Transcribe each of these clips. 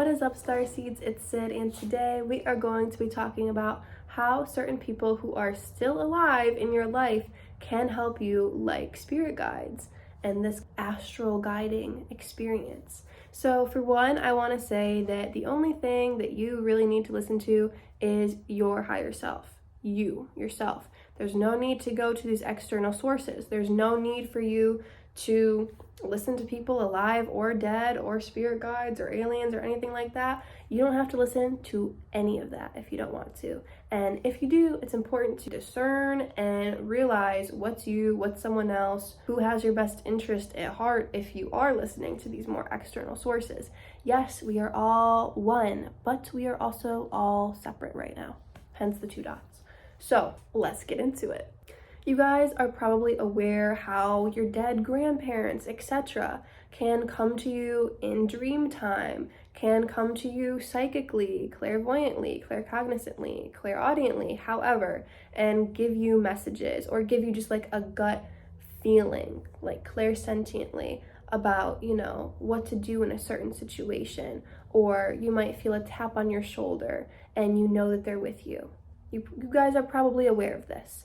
What is up, Starseeds? It's Sid, and today we are going to be talking about how certain people who are still alive in your life can help you, like spirit guides and this astral guiding experience. So for one, I want to say that the only thing that you really need to listen to is your higher self, yourself. There's no need to go to these external sources. There's no need for you to listen to people alive or dead or spirit guides or aliens or anything like that. You don't have to listen to any of that if you don't want to. And if you do, it's important to discern and realize what's you, what's someone else, who has your best interest at heart if you are listening to these more external sources. Yes, we are all one, but we are also all separate right now, hence the two dots. So let's get into it. You guys are probably aware how your dead grandparents, etc., can come to you in dream time, can come to you psychically, clairvoyantly, claircognizantly, clairaudiently, however, and give you messages or give you just like a gut feeling, like clairsentiently about, what to do in a certain situation. Or you might feel a tap on your shoulder and you know that they're with you. You guys are probably aware of this.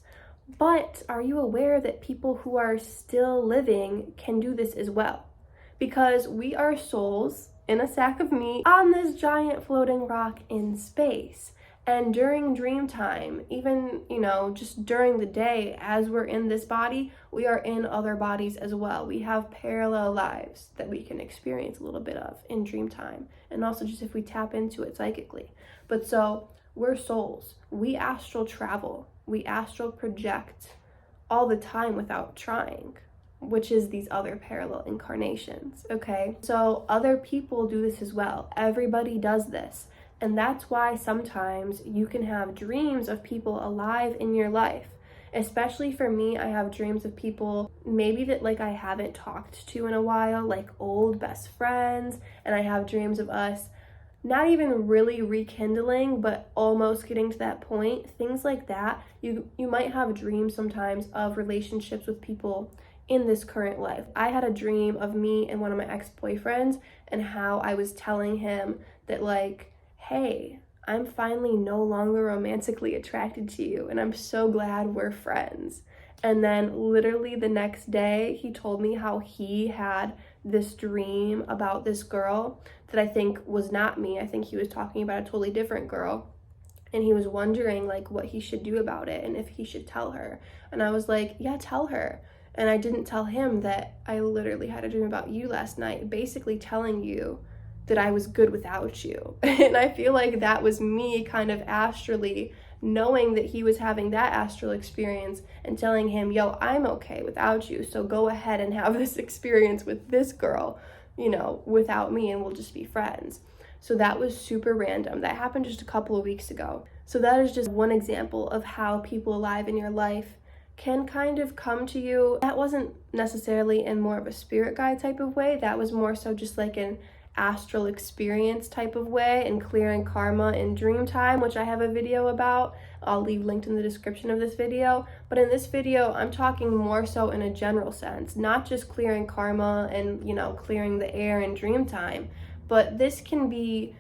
But are you aware that people who are still living can do this as well? Because we are souls in a sack of meat on this giant floating rock in space. And during dream time, even, just during the day as we're in this body, we are in other bodies as well. We have parallel lives that we can experience a little bit of in dream time. And also just if we tap into it psychically. But so we're souls. We astral travel. We astral project all the time without trying, which is these other parallel incarnations, okay? So other people do this as well. Everybody does this. And that's why sometimes you can have dreams of people alive in your life. Especially for me, I have dreams of people maybe that I haven't talked to in a while, like old best friends, and I have dreams of us not even really rekindling, but almost getting to that point, things like that. You might have dreams sometimes of relationships with people in this current life. I had a dream of me and one of my ex-boyfriends and how I was telling him that hey, I'm finally no longer romantically attracted to you and I'm so glad we're friends. And then literally the next day, he told me how he had this dream about this girl that I think was not me. I think he was talking about a totally different girl. And he was wondering what he should do about it and if he should tell her. And I was like, yeah, tell her. And I didn't tell him that I literally had a dream about you last night, basically telling you that I was good without you. And I feel like that was me kind of astrally knowing that he was having that astral experience and telling him, yo, I'm okay without you, so go ahead and have this experience with this girl, without me, and we'll just be friends. So that was super random. That happened just a couple of weeks ago. So that is just one example of how people alive in your life can kind of come to you. That wasn't necessarily in more of a spirit guide type of way. That was more so just an astral experience type of way, and clearing karma in dream time, which I have a video about. I'll leave linked in the description of this video. But in this video, I'm talking more so in a general sense, not just clearing karma and, clearing the air in dream time, but this can be,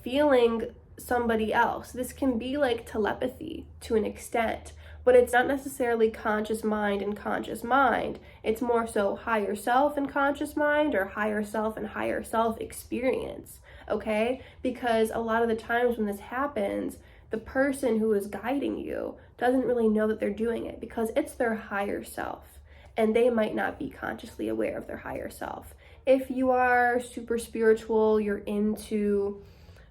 feeling somebody else. This can be like telepathy to an extent. But it's not necessarily conscious mind and conscious mind. It's more so higher self and conscious mind, or higher self and higher self experience, okay? Because a lot of the times when this happens, the person who is guiding you doesn't really know that they're doing it because it's their higher self, and they might not be consciously aware of their higher self. If you are super spiritual, you're into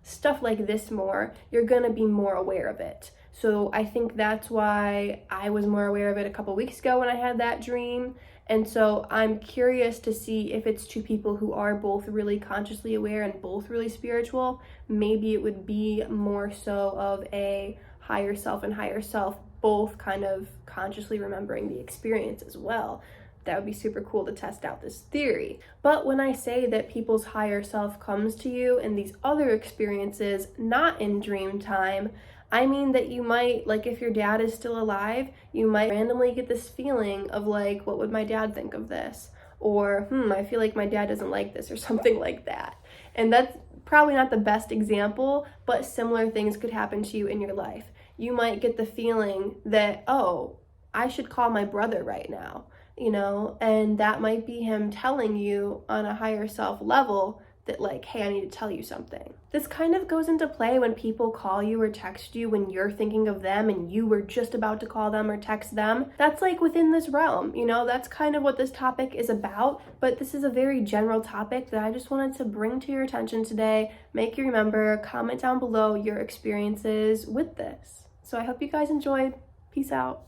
stuff like this more, you're gonna be more aware of it. So I think that's why I was more aware of it a couple weeks ago when I had that dream. And so I'm curious to see if it's two people who are both really consciously aware and both really spiritual. Maybe it would be more so of a higher self and higher self, both kind of consciously remembering the experience as well. That would be super cool to test out this theory. But when I say that people's higher self comes to you in these other experiences, not in dream time, I mean that you might, if your dad is still alive, you might randomly get this feeling of what would my dad think of this? Or, I feel like my dad doesn't like this, or something like that. And that's probably not the best example, but similar things could happen to you in your life. You might get the feeling that, oh, I should call my brother right now, and that might be him telling you on a higher self level that, like, hey, I need to tell you something. This kind of goes into play when people call you or text you when you're thinking of them and you were just about to call them or text them. That's like within this realm, that's kind of what this topic is about, but this is a very general topic that I just wanted to bring to your attention today, make you remember, comment down below your experiences with this. So I hope you guys enjoyed. Peace out.